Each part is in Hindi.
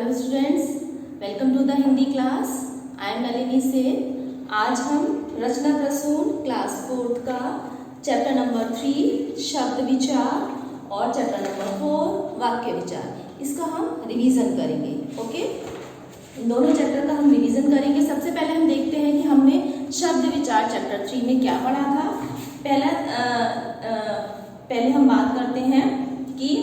Hello students, welcome to the Hindi class. I am Nalini Sen. आज हम रचना प्रसून क्लास 4 का चैप्टर नंबर 3 शब्द विचार और चैप्टर नंबर 4 वाक्य विचार, इसका हम रिवीजन करेंगे। ओके, इन दोनों चैप्टर का हम रिवीजन करेंगे। सबसे पहले हम देखते हैं कि हमने शब्द विचार चैप्टर 3 में क्या पढ़ा था। पहले हम बात करते हैं कि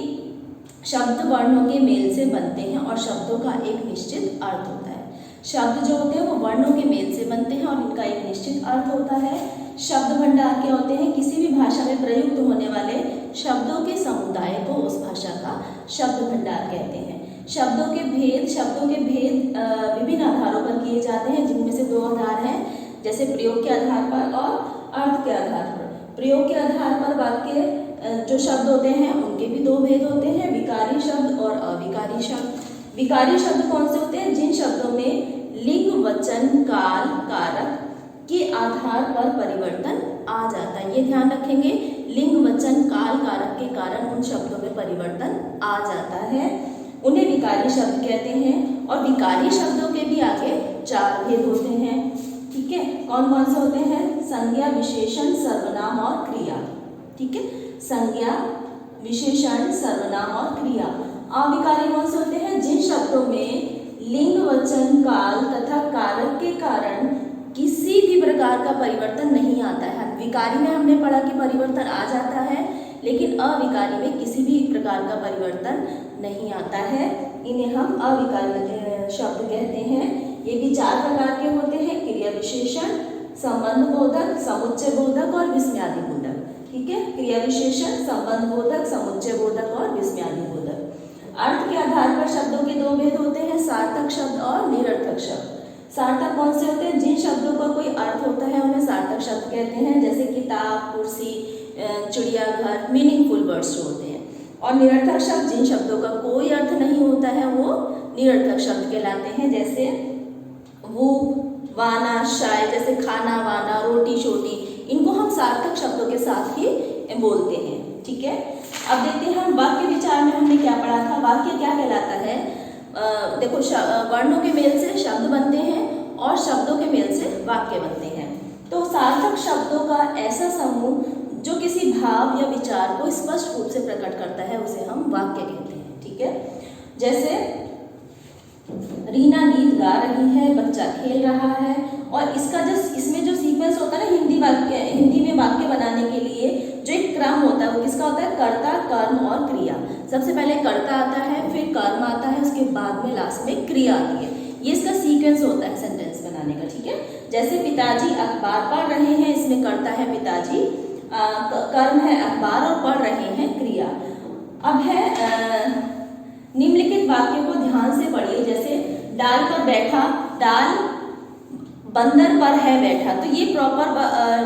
शब्द वर्णों के मेल से बनते हैं और शब्दों का एक निश्चित अर्थ होता है। शब्द जो होते हैं वो वर्णों के मेल से बनते हैं और इनका एक निश्चित अर्थ होता है। शब्द भंडार क्या होते हैं? किसी भी भाषा में प्रयुक्त होने वाले शब्दों के समुदाय को उस भाषा का शब्द भंडार कहते हैं। शब्दों के भेद विभिन्न आधारों पर किए जाते हैं, जिनमें से 2 आधार हैं, जैसे प्रयोग के आधार पर और अर्थ के आधार पर। प्रयोग के आधार पर वाक्य जो शब्द होते हैं उनके भी 2 भेद होते हैं, विकारी शब्द और अविकारी शब्द। विकारी शब्द कौन से होते हैं? जिन शब्दों में लिंग, वचन, काल, कारक के आधार पर परिवर्तन आ जाता है। ये ध्यान रखेंगे, लिंग, वचन, काल, कारक के कारण उन शब्दों में परिवर्तन आ जाता है, उन्हें विकारी शब्द कहते हैं। और विकारी शब्दों के भी आगे 4 भेद होते हैं। ठीक है, कौन कौन से होते हैं? संज्ञा, विशेषण, सर्वनाम और क्रिया। ठीक है, संज्ञा, विशेषण, सर्वनाम और क्रिया। अविकारी कौन से होते हैं? जिन शब्दों में लिंग, वचन, काल तथा कारक के कारण किसी भी प्रकार का परिवर्तन नहीं आता है। विकारी में हमने पढ़ा कि परिवर्तन आ जाता है, लेकिन अविकारी में किसी भी प्रकार का परिवर्तन नहीं आता है। इन्हें हम अविकारी शब्द कहते हैं। ये भी 4 प्रकार के होते हैं: क्रिया विशेषण, संबंध बोधक, समुच्चय बोधक और विस्मयादि बोधक। ठीक है, क्रिया विशेषण, संबंध बोधक, समुच्चय बोधक और विस्मयादि बोधक। अर्थ के आधार पर शब्दों के 2 भेद होते हैं, सार्थक शब्द और निरर्थक शब्द। सार्थक कौन से होते हैं? जिन शब्दों का कोई अर्थ होता है उन्हें सार्थक शब्द कहते हैं, जैसे किताब, कुर्सी, चिड़ियाघर, मीनिंगफुल वर्ड्स जो होते हैं। और निरर्थक शब्द, जिन शब्दों का कोई अर्थ नहीं होता है, वो निरर्थक शब्द कहलाते हैं, जैसे वो, वाना, शाय, जैसे खाना, वाना, रोटी, छोटी। इनको हम सार्थक शब्दों के साथ ही बोलते हैं। ठीक है, अब देखते हैं हम वाक्य विचार में हमने क्या पढ़ा था। वाक्य क्या कहलाता है? देखो, वर्णों के मेल से शब्द बनते हैं और शब्दों के मेल से वाक्य बनते हैं। तो सार्थक शब्दों का ऐसा समूह जो किसी भाव या विचार को स्पष्ट रूप से प्रकट करता है, उसे हम वाक्य कहते हैं। ठीक है, जैसे रीना गीत गा रही है, बच्चा खेल रहा है। और इसमें जो सीक्वेंस होता है ना, हिंदी में वाक्य बनाने के लिए जो एक क्रम होता है, वो किसका होता है? कर्ता, कर्म और क्रिया। सबसे पहले कर्ता आता है, फिर कर्म आता है, उसके बाद में लास्ट में क्रिया आती है। ये इसका सीक्वेंस होता है सेंटेंस बनाने का। ठीक है, जैसे पिताजी अखबार पढ़ रहे हैं, इसमें कर्ता है पिताजी, कर्म है अखबार और पढ़ रहे हैं क्रिया। अब है निम्नलिखित वाक्य को ध्यान से पढ़िए। जैसे डाल पर बैठा, डाल बंदर पर है बैठा। तो ये प्रॉपर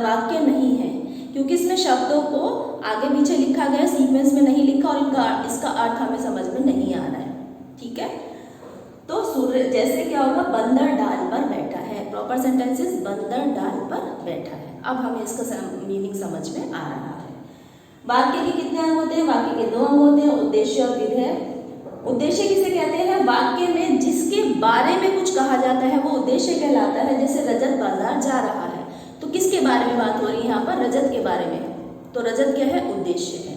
वाक्य नहीं है, क्योंकि इसमें शब्दों को आगे पीछे लिखा गया, सीक्वेंस में नहीं लिखा, और इसका अर्थ हमें समझ में नहीं आ रहा है। ठीक है, तो सूर्य, जैसे क्या होगा? बंदर डाल पर बैठा है। प्रॉपर सेंटेंसेस, बंदर डाल पर बैठा है। अब हमें इसका मीनिंग समझ में आ रहा है। वाक्य के कितने अंग होते हैं? वाक्य के 2 अंग होते हैं, उद्देश्य और विधेय। उद्देश्य किसे कहते हैं? वाक्य में जिसके बारे में कुछ कहा जाता है वो उद्देश्य कहलाता है। जैसे रजत बाजार जा रहा है, तो किसके बारे में बात हो रही है यहाँ पर? रजत के बारे में। तो रजत क्या है? उद्देश्य है।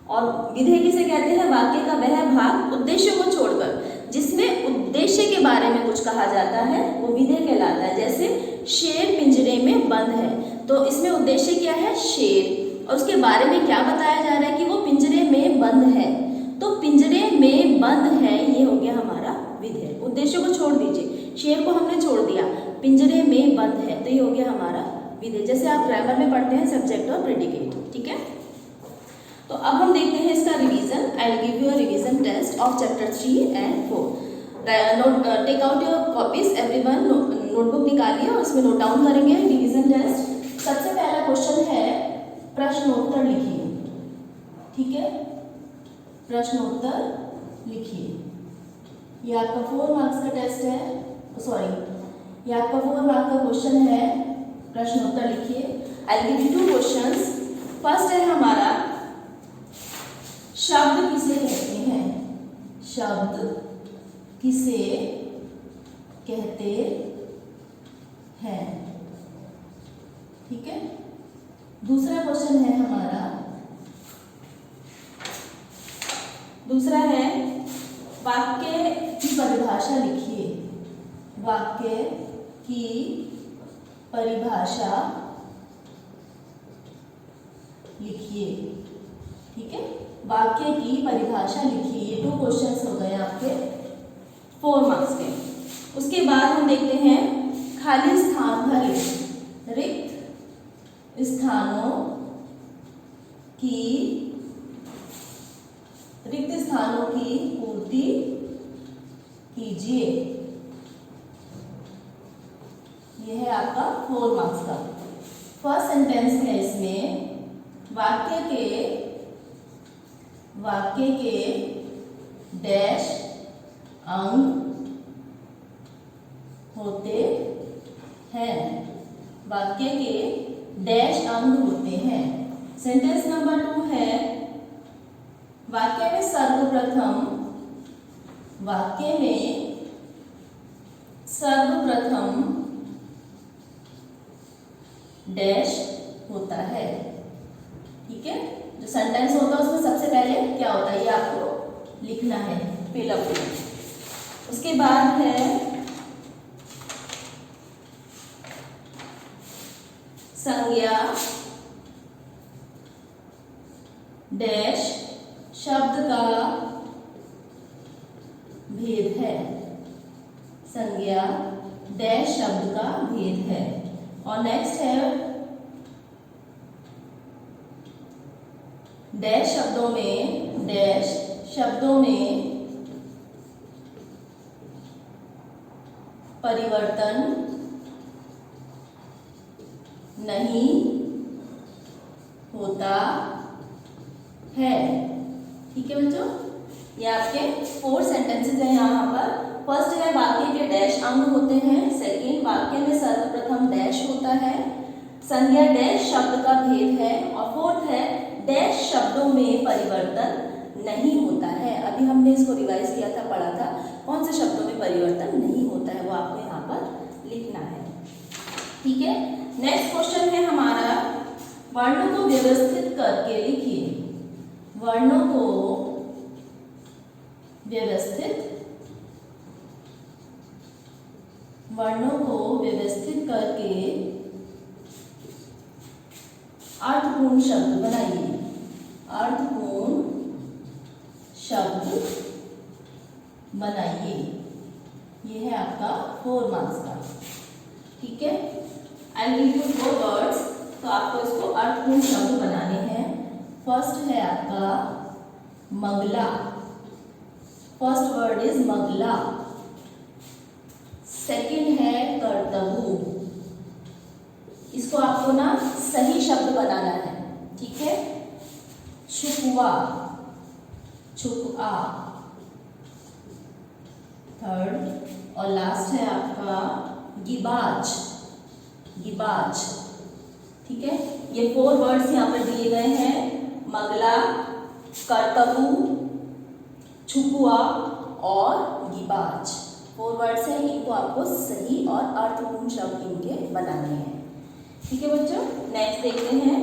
और विधेय किसे कहते हैं? वाक्य का वह भाग उद्देश्य को छोड़कर जिसमें उद्देश्य के बारे में कुछ कहा जाता है, वो विधेय कहलाता है। जैसे शेर पिंजरे में बंद है, तो इसमें उद्देश्य क्या है? शेर, और उसके बारे में क्या बताया जा रहा है कि वो पिंजरे में बंद है। तो पिंजरे में बंद है, ये हो गया हमारा विधेय। उद्देश्य को छोड़ दीजिए, शेर को हमने छोड़ दिया, पिंजरे में बंद है, तो ये हो गया हमारा विधेय। जैसे आप ग्रामर में पढ़ते हैं सब्जेक्ट और प्रेडिकेट। ठीक है, तो अब हम देखते हैं इसका revision. I will give you a revision test of chapter 3 and 4। Take out your copies everyone, notebook निकालिए और उसमें नोट डाउन करेंगे रिवीजन टेस्ट। सबसे पहला क्वेश्चन है, प्रश्नोत्तर लिखिए। ठीक है, प्रश्नोत्तर लिखिए। ये आपका 4 मार्क्स का टेस्ट है, ये आपका 4 मार्क्स का क्वेश्चन है। प्रश्नोत्तर लिखिए। आई will give you 2 questions. First है हमारा, शब्द किसे कहते हैं? शब्द किसे कहते हैं। ठीक है, दूसरा क्वेश्चन है हमारा, दूसरा है वाक्य की परिभाषा लिखिए। वाक्य की परिभाषा लिखिए। ठीक है, वाक्य की परिभाषा लिखिए। ये 2 क्वेश्चंस हो गए आपके 4 मार्क्स के। उसके बाद हम देखते हैं खाली स्थान भरें। रिक्त स्थानों की पूर्ति कीजिए। यह है आपका 4 मार्क्स का। फर्स्ट सेंटेंस है इसमें, वाक्य के डैश अंग होते हैं। वाक्य के डैश अंग होते हैं। सेंटेंस नंबर 2 है, वाक्य में सर्वप्रथम डैश होता है। ठीक है, जो सेंटेंस होता है उसमें सबसे पहले क्या होता है ये आपको लिखना है फिलअप में। उसके बाद है संज्ञा डैश शब्द का भेद है। संज्ञा डैश शब्द का भेद है। और नेक्स्ट है डैश शब्दों में परिवर्तन नहीं होता है। ठीक है बच्चों, ये आपके 4 सेंटेंसेस हैं यहाँ पर। फर्स्ट है वाक्य के डैश अंग होते हैं। सेकंड, वाक्य में सर्वप्रथम डैश होता है। संज्ञा डैश शब्द का भेद है। और फोर्थ है डैश शब्दों में परिवर्तन नहीं होता है। अभी हमने इसको रिवाइज किया था, पढ़ा था, कौन से शब्दों में परिवर्तन नहीं होता है वो आपको यहाँ पर लिखना है। ठीक है, नेक्स्ट क्वेश्चन है हमारा, वर्णों को व्यवस्थित करके लिखिए। वर्णों को व्यवस्थित करके अर्थपूर्ण शब्द बनाइए। अर्थपूर्ण शब्द बनाइए। ये है आपका 4 मार्क्स का। ठीक है, आई गिव यू 4 वर्ड्स, तो आपको इसको अर्थपूर्ण शब्द बनाने हैं। फर्स्ट है आपका मगला। फर्स्ट वर्ड इज मगला। सेकंड है कर्तव्य। इसको आपको ना सही शब्द बनाना है। ठीक है, छुपवा, छुपा। थर्ड और लास्ट है आपका गिबाज, गिबाज। ठीक है, ये 4 वर्ड्स यहाँ पर दिए गए हैं, मगला, कर्तव्य, छुपुआ और गिबाज। 4 वर्ड्स हैं, इनको आपको सही और अर्थपूर्ण शब्द इनके बनाने हैं। ठीक है बच्चों, नेक्स्ट देखते हैं।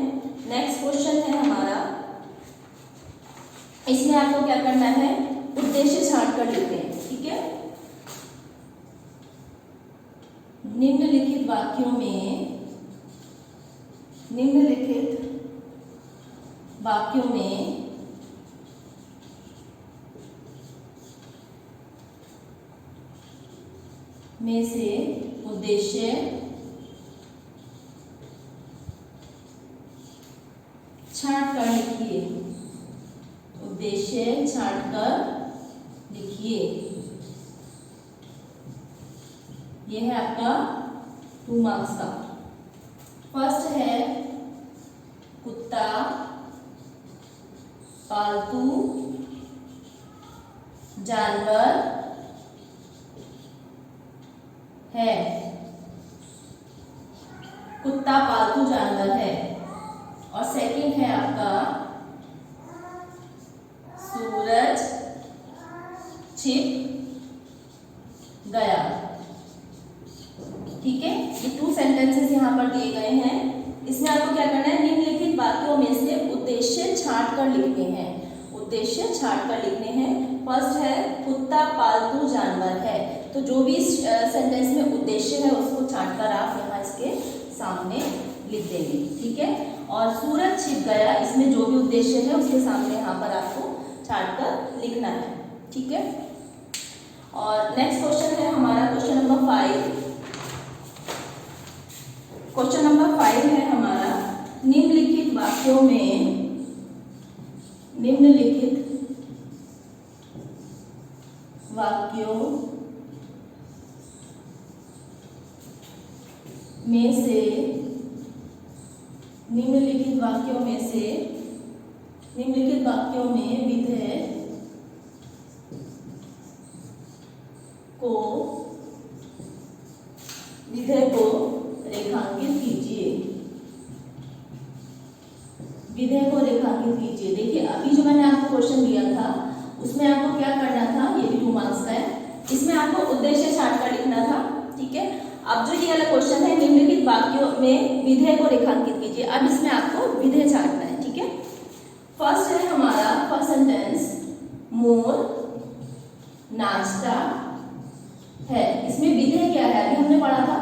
नेक्स्ट क्वेश्चन है हमारा, इसमें आपको क्या करना है, उद्देश्य छांट कर लिखते हैं। ठीक है, निम्नलिखित वाक्यों में से उद्देश्य छांट कर लिखिए। उद्देश्य छांट कर लिखिए। यह है आपका 2 मार्क्स का। फर्स्ट है कुत्ता पालतू जानवर है। कुत्ता पालतू जानवर है। और सेकंड है आपका सूरज छिप यहाँ पर दिए गए हैं। इसमें आपको क्या करना है, निम्नलिखित वाक्यों में से उद्देश्य छांट कर लिखने हैं। उद्देश्य छांट कर लिखने हैं। फर्स्ट है कुत्ता पालतू जानवर है, तो जो भी सेंटेंस में उद्देश्य है उसको छांट कर आप यहाँ इसके सामने लिख देंगे, ठीक है। और सूरज छिप गया, इसमें जो भी उद्देश्य है उसके सामने यहाँ पर आपको छांट कर लिखना है, ठीक है। और नेक्स्ट क्वेश्चन है हमारा क्वेश्चन नंबर 5। क्वेश्चन नंबर 5 है हमारा, निम्नलिखित वाक्यों में निम्नलिखित वाक्यों में विधेय को रेखांकित कीजिए। विधेय को रेखांकित कीजिए। देखिए अभी जो मैंने आपको क्वेश्चन दिया था उसमें आपको क्या करना था, ये भी 2 मार्क्स का है, इसमें आपको उद्देश्य छांट कर लिखना था, ठीक है। अब जो ये वाला क्वेश्चन है, निम्नलिखित वाक्यों में विधेय को रेखांकित कीजिए, अब इसमें आपको विधेय छांटना है, ठीक है। फर्स्ट है हमारा फर्स्ट सेंटेंस, मोर नाचता है। इसमें विधेय क्या है, अभी हमने पढ़ा था,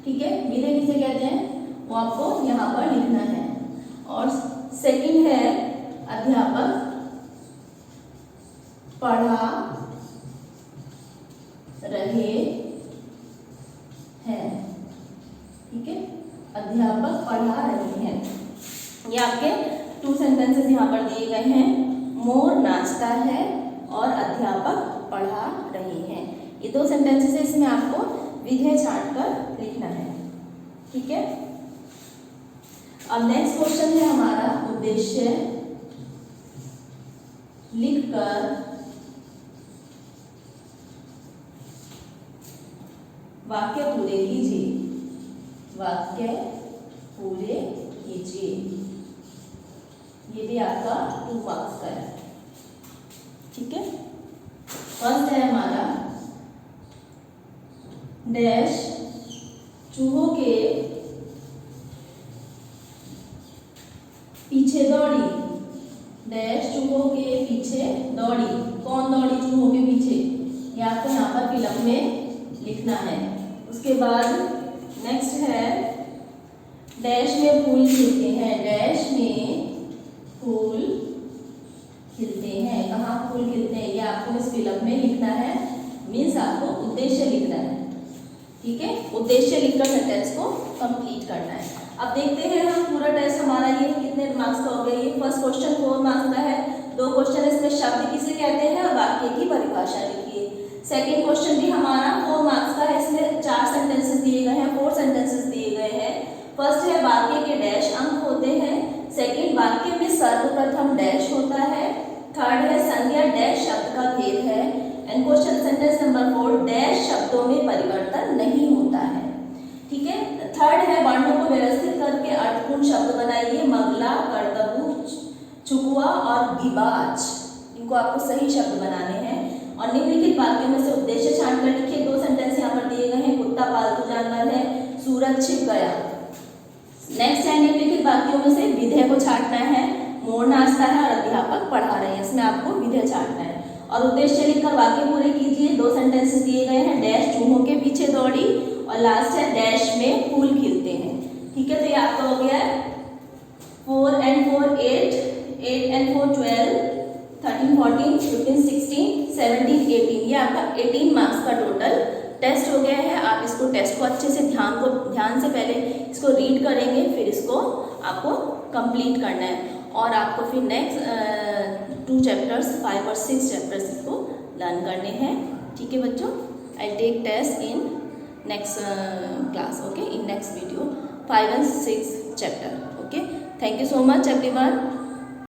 ठीक है। विधेय किसे कहते हैं वो आपको यहाँ पर लिखना है। और सेकंड है अध्यापक पढ़ा रहे हैं, ठीक है। अध्यापक पढ़ा रहे हैं, ये आपके 2 सेंटेंसेस यहाँ पर दिए गए हैं। मोर नाचता है और अध्यापक पढ़ा रहे हैं, ये 2 सेंटेंसेस है, इसमें आपको विधेय छांट कर लिखना है, ठीक है। अब नेक्स्ट क्वेश्चन है हमारा, उद्देश्य लिखकर वाक्य पूरे कीजिए। वाक्य पूरे कीजिए, ये भी आपका 2 मार्क्स का है, ठीक है। फर्स्ट है हमारा, डैश चूहों के पीछे दौड़ी। डैश चूहों के पीछे दौड़ी, कौन दौड़ी चूहों के पीछे, ये आपको यहाँ पर फिलअप में लिखना है। उसके बाद नेक्स्ट है, डैश में फूल खिलते हैं। डैश में फूल खिलते हैं, कहाँ फूल खिलते हैं, ये आपको इस फिलअप में लिखना है, मीन्स आपको उद्देश्य लिखना है, ठीक है। उद्देश्य लिखकर सेंटेंस को कंप्लीट करना है। अब देखते हैं हम पूरा टेस्ट हमारा ये कितने मार्क्स का हो गया। ये फर्स्ट क्वेश्चन 4 मार्क्स का है, 2 क्वेश्चन इसमें शब्द किसे कहते हैं और वाक्य की परिभाषा लिखिए। सेकंड क्वेश्चन भी हमारा 4 मार्क्स का है, इसमें 4 सेंटेंसेस दिए गए हैं, 4 सेंटेंसेस दिए गए हैं। फर्स्ट है वाक्य के डैश अंक होते हैं। सेकंड, वाक्य में सर्वप्रथम डैश होता है। थर्ड है संज्ञा डैश शब्द का भेद है। And question sentence number 4, dash शब्दों में परिवर्तन नहीं होता है, ठीक है। थर्ड है वर्णों को व्यवस्थित करके अर्थपूर्ण शब्द बनाइए। मगला, कर्तव्य, चुकुआ और दिबाज, इनको आपको सही शब्द बनाने हैं। और निम्नलिखित वाक्यों में से उद्देश्य छांट कर लिखिए। 2 सेंटेंस यहाँ पर दिए गए हैं, कुत्ता पालतू जानवर है, सूरज छिप गया। नेक्स्ट है, निम्नलिखित वाक्यों में से विधेय को छांटना है। मोर नाचता है और अध्यापक पढ़ा रहे हैं, इसमें आपको विधेय छांटना है। और उद्देश्य लिखकर वाक्य पूरे कीजिए। 2 सेंटेंसेस दिए गए हैं, डैश चूहों के पीछे दौड़ी और लास्ट है डैश में फूल खिलते हैं, ठीक है। तो ये आपका हो गया है 4 and 4 8, 8 and 4 12, 13 14 15 16 17 18, ये आपका 18 मार्क्स का टोटल टेस्ट हो गया है। आप इसको टेस्ट को अच्छे से ध्यान से पहले इसको रीड करेंगे, फिर इसको आपको कंप्लीट करना है। और आपको फिर नेक्स्ट 2 चैप्टर्स 5 और 6 चैप्टर्स इसको लर्न करने हैं, ठीक है बच्चों। I take test in next class, okay, in next video 5 and 6 chapter, okay. Thank you so much everyone.